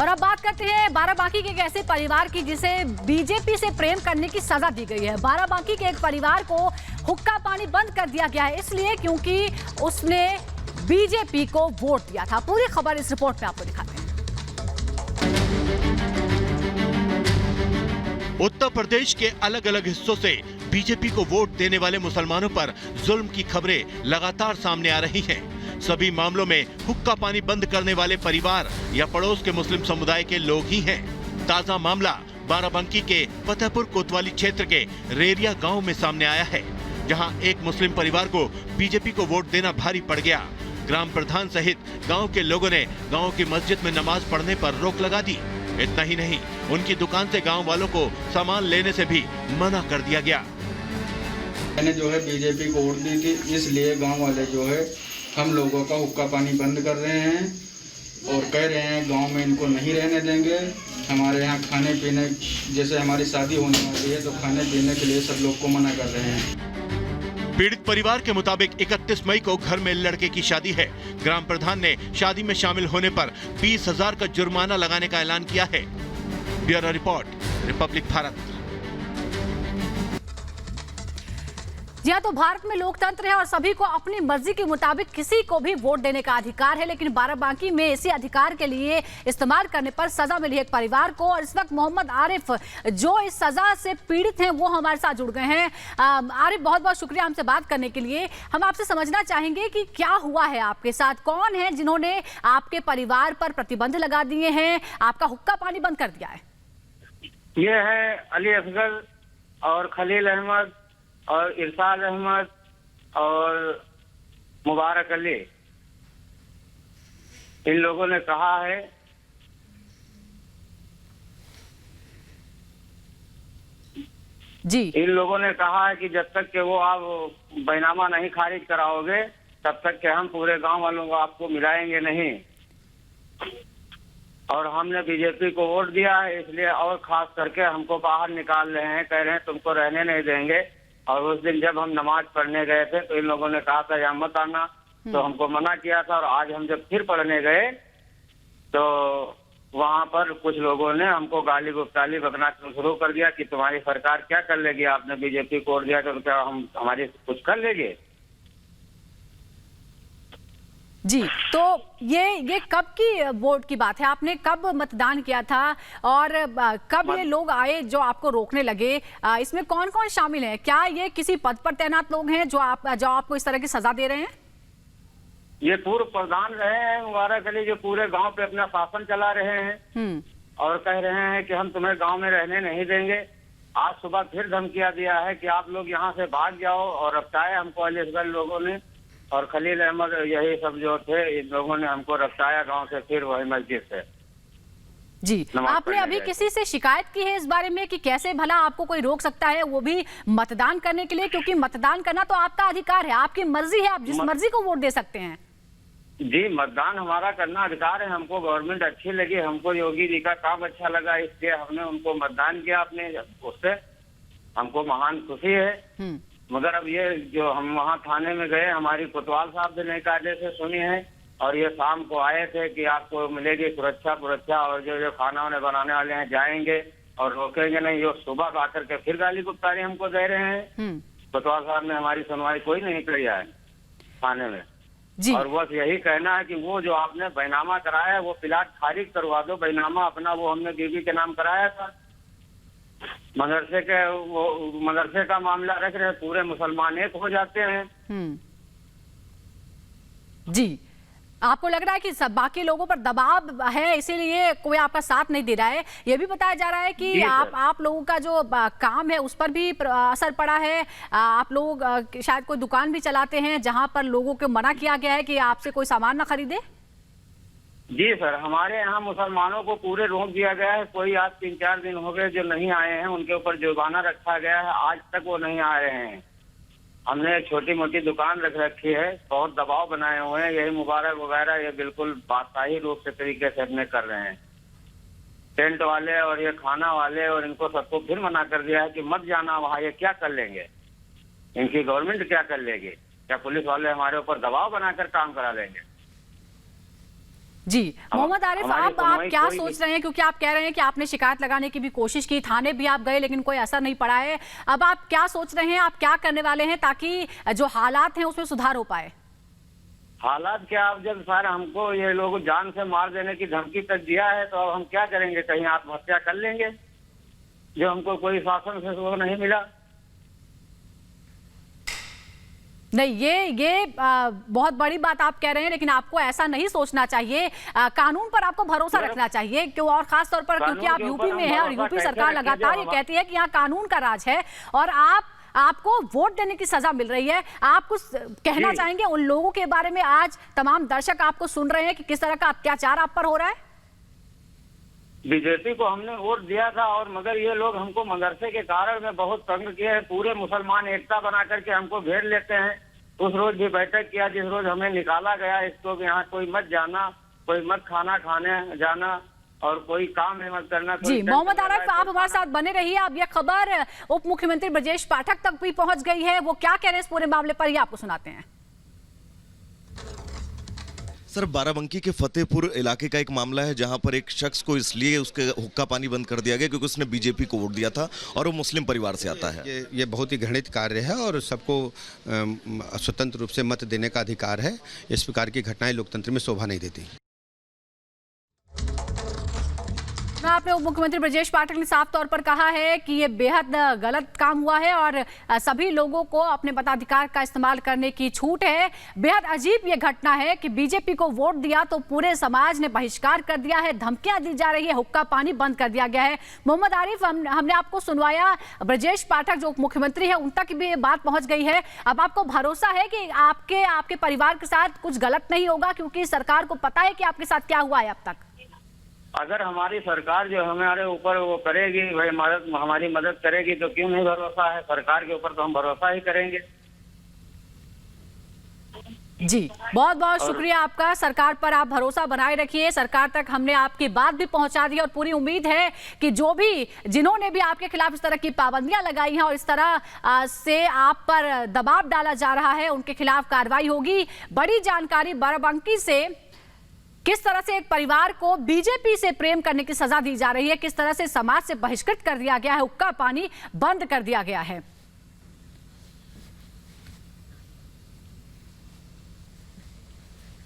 और अब बात करते हैं बाराबांकी के एक ऐसे परिवार की जिसे बीजेपी से प्रेम करने की सजा दी गई है। बाराबांकी के एक परिवार को हुक्का पानी बंद कर दिया गया है इसलिए क्योंकि उसने बीजेपी को वोट दिया था। पूरी खबर इस रिपोर्ट में आपको दिखाते हैं। उत्तर प्रदेश के अलग अलग हिस्सों से बीजेपी को वोट देने वाले मुसलमानों पर जुल्म की खबरें लगातार सामने आ रही हैं। सभी मामलों में हुक्का पानी बंद करने वाले परिवार या पड़ोस के मुस्लिम समुदाय के लोग ही हैं। ताजा मामला बाराबंकी के फतेहपुर कोतवाली क्षेत्र के रेरिया गांव में सामने आया है, जहां एक मुस्लिम परिवार को बीजेपी को वोट देना भारी पड़ गया। ग्राम प्रधान सहित गांव के लोगों ने गांव की मस्जिद में नमाज पढ़ने पर रोक लगा दी। इतना ही नहीं, उनकी दुकान से गांव वालों को सामान लेने से भी मना कर दिया गया। मैंने जो है बीजेपी को वोट दी थी, इसलिए गांव वाले जो है हम लोगों का हुक्का पानी बंद कर रहे हैं और कह रहे हैं गांव में इनको नहीं रहने देंगे। हमारे यहाँ खाने पीने, जैसे हमारी शादी होने वाली है तो खाने पीने के लिए सब लोग को मना कर रहे हैं। पीड़ित परिवार के मुताबिक 31 मई को घर में लड़के की शादी है। ग्राम प्रधान ने शादी में शामिल होने पर 20,000 का जुर्माना लगाने का ऐलान किया है। Bureau report, Republic Bharat. जी हाँ, तो भारत में लोकतंत्र है और सभी को अपनी मर्जी के मुताबिक किसी को भी वोट देने का अधिकार है, लेकिन बाराबांकी में इसी अधिकार के लिए इस्तेमाल करने पर सजा मिली है एक परिवार को। और इस वक्त मोहम्मद आरिफ जो इस सजा से पीड़ित हैं वो हमारे साथ जुड़ गए हैं। आरिफ, बहुत बहुत शुक्रिया हमसे बात करने के लिए। हम आपसे समझना चाहेंगे कि क्या हुआ है आपके साथ, कौन है जिन्होंने आपके परिवार पर प्रतिबंध लगा दिए हैं, आपका हुक्का पानी बंद कर दिया है? ये है अली असगर और खलील अहमद और इरशाद अहमद और मुबारक अली। इन लोगों ने कहा है जी, इन लोगों ने कहा है कि जब तक के वो आप बैनामा नहीं खारिज कराओगे तब तक के हम पूरे गांव वालों को आपको मिलाएंगे नहीं। और हमने बीजेपी को वोट दिया है इसलिए, और खास करके हमको बाहर निकाल रहे हैं, कह रहे हैं तुमको रहने नहीं देंगे। और उस दिन जब हम नमाज पढ़ने गए थे तो इन लोगों ने कहा था यहाँ मत आना, तो हमको मना किया था। और आज हम जब फिर पढ़ने गए तो वहाँ पर कुछ लोगों ने हमको गाली गुफ्ताली बकना शुरू कर दिया कि तुम्हारी सरकार क्या कर लेगी, आपने बीजेपी को वोट दिया तो क्या हम हमारी कुछ कर लेंगे। जी, तो ये कब की वोट की बात है? आपने कब मतदान किया था और कब ये लोग आए जो आपको रोकने लगे? इसमें कौन कौन शामिल है? क्या ये किसी पद पर तैनात लोग हैं जो आपको इस तरह की सजा दे रहे हैं? ये पूर्व प्रधान रहे हैं मुबारक अली, जो पूरे गांव पे अपना शासन चला रहे हैं और कह रहे हैं कि हम तुम्हें गांव में रहने नहीं देंगे। आज सुबह फिर धमकियां दिया है कि आप लोग यहाँ से भाग जाओ, और रफ्ताया हमको अली असगर लोगों ने और खलील अहमद, यही सब जो थे, इन लोगों ने हमको रफ्ताया गांव से, फिर वही मस्जिद से। जी, आपने अभी किसी से शिकायत की है इस बारे में कि कैसे भला आपको कोई रोक सकता है, वो भी मतदान करने के लिए? क्योंकि मतदान करना तो आपका अधिकार है, आपकी मर्जी है, आप जिस मर्जी को वोट दे सकते हैं। जी, मतदान हमारा करना अधिकार है। हमको गवर्नमेंट अच्छी लगी, हमको योगी जी का काम अच्छा लगा, इसलिए हमने उनको मतदान किया। अपने उससे हमको महान खुशी है। मगर अब ये जो हम वहाँ थाने में गए, हमारी कोतवाल साहब ने नए कायदे से सुनी है और ये शाम को आए थे कि आपको मिलेगी सुरक्षा और जो खाना वाने बनाने वाले हैं जाएंगे और रोकेंगे नहीं। ये सुबह आकर के फिर गाली गुप्तारी हमको दे रहे हैं। कोतवाल साहब ने हमारी सुनवाई कोई नहीं करी है थाने में जी। और बस यही कहना है कि वो जो आपने बैनामा कराया है वो प्लाट खारिज करवा दो। बैनामा अपना वो हमने बीबी के नाम कराया था, मदरसे का मामला रख रहे, पूरे मुसलमान एक हो जाते हैं। जी, आपको लग रहा है कि सब बाकी लोगों पर दबाव है इसीलिए कोई आपका साथ नहीं दे रहा है? ये भी बताया जा रहा है कि आप लोगों का जो काम है उस पर भी असर पड़ा है। आप लोग शायद कोई दुकान भी चलाते हैं जहां पर लोगों को मना किया गया है कि आपसे कोई सामान ना खरीदे। जी सर, हमारे यहाँ मुसलमानों को पूरे रोक दिया गया है। कोई आज 3-4 दिन हो गए जो नहीं आए हैं, उनके ऊपर जुर्माना रखा गया है। आज तक वो नहीं आ रहे हैं। हमने एक छोटी मोटी दुकान रख रखी है, बहुत दबाव बनाए हुए हैं। यही मुबारक वगैरह ये बिल्कुल बादशाही रूप से तरीके से अपने कर रहे हैं। टेंट वाले और ये खाना वाले और इनको सबको फिर मना कर दिया है कि मत जाना वहाँ। ये क्या कर लेंगे? इनकी गवर्नमेंट क्या कर लेगी? क्या पुलिस वाले हमारे ऊपर दबाव बनाकर काम करा लेंगे? जी मोहम्मद आरिफ, हमारी आप क्या कोई सोच रहे हैं, क्योंकि आप कह रहे हैं कि आपने शिकायत लगाने की भी कोशिश की, थाने भी आप गए लेकिन कोई असर नहीं पड़ा है। अब आप क्या सोच रहे हैं, आप क्या करने वाले हैं ताकि जो हालात हैं उसमें सुधार हो पाए? हालात क्या, अब जब सर हमको ये लोग जान से मार देने की धमकी तक दिया है तो अब हम क्या करेंगे? कहीं आत्महत्या कर लेंगे जो हमको कोई शासन से वो नहीं मिला। नहीं, ये बहुत बड़ी बात आप कह रहे हैं, लेकिन आपको ऐसा नहीं सोचना चाहिए। कानून पर आपको भरोसा रखना चाहिए, क्यों, और खास तौर पर क्योंकि आप यूपी में हैं और यूपी सरकार लगातार ये कहती है कि यहाँ कानून का राज है और आपको वोट देने की सजा मिल रही है। आप कुछ कहना चाहेंगे उन लोगों के बारे में? आज तमाम दर्शक आपको सुन रहे हैं कि किस तरह का अत्याचार आप पर हो रहा है। बीजेपी को हमने वोट दिया था और मगर ये लोग हमको मदरसे के कारण में बहुत तंग किए हैं। पूरे मुसलमान एकता बना करके हमको घेर लेते हैं। उस रोज भी बैठक किया जिस रोज हमें निकाला गया, इसको यहाँ कोई मत जाना, कोई मत खाना खाने जाना और कोई काम है मत करना। जी मोहम्मद आरिफ, आप हमारे साथ बने रहिए। अब यह खबर उप मुख्यमंत्री ब्रजेश पाठक तक भी पहुंच गई है। वो क्या कह रहे हैं इस पूरे मामले पर, ये आपको सुनाते हैं। सर, बाराबंकी के फतेहपुर इलाके का एक मामला है जहां पर एक शख्स को इसलिए उसके हुक्का पानी बंद कर दिया गया क्योंकि उसने बीजेपी को वोट दिया था और वो मुस्लिम परिवार से आता है। ये बहुत ही घृणित कार्य है और सबको स्वतंत्र रूप से मत देने का अधिकार है। इस प्रकार की घटनाएं लोकतंत्र में शोभा नहीं देती। आपने उप मुख्यमंत्री ब्रजेश पाठक ने साफ तौर पर कहा है कि ये बेहद गलत काम हुआ है और सभी लोगों को अपने मताधिकार का इस्तेमाल करने की छूट है। बेहद अजीब ये घटना है कि बीजेपी को वोट दिया तो पूरे समाज ने बहिष्कार कर दिया है, धमकियां दी जा रही है, हुक्का पानी बंद कर दिया गया है। मोहम्मद आरिफ, हमने आपको सुनवाया, ब्रजेश पाठक जो उप मुख्यमंत्री है उन तक भी ये बात पहुंच गई है। अब आपको भरोसा है कि आपके परिवार के साथ कुछ गलत नहीं होगा, क्योंकि सरकार को पता है कि आपके साथ क्या हुआ है अब तक? अगर हमारी सरकार जो हमारे ऊपर वो करेगी, भाई हमारी मदद करेगी तो क्यों नहीं भरोसा है? सरकार के ऊपर तो हम भरोसा ही करेंगे। जी बहुत बहुत शुक्रिया आपका। सरकार पर आप भरोसा बनाए रखिए। सरकार तक हमने आपकी बात भी पहुंचा दी और पूरी उम्मीद है कि जिन्होंने भी आपके खिलाफ इस तरह की पाबंदियां लगाई हैं और इस तरह से आप पर दबाव डाला जा रहा है, उनके खिलाफ कार्रवाई होगी। बड़ी जानकारी बाराबंकी से, किस तरह से एक परिवार को बीजेपी से प्रेम करने की सजा दी जा रही है, किस तरह से समाज से बहिष्कृत कर दिया गया है, हुक्का पानी बंद कर दिया गया है।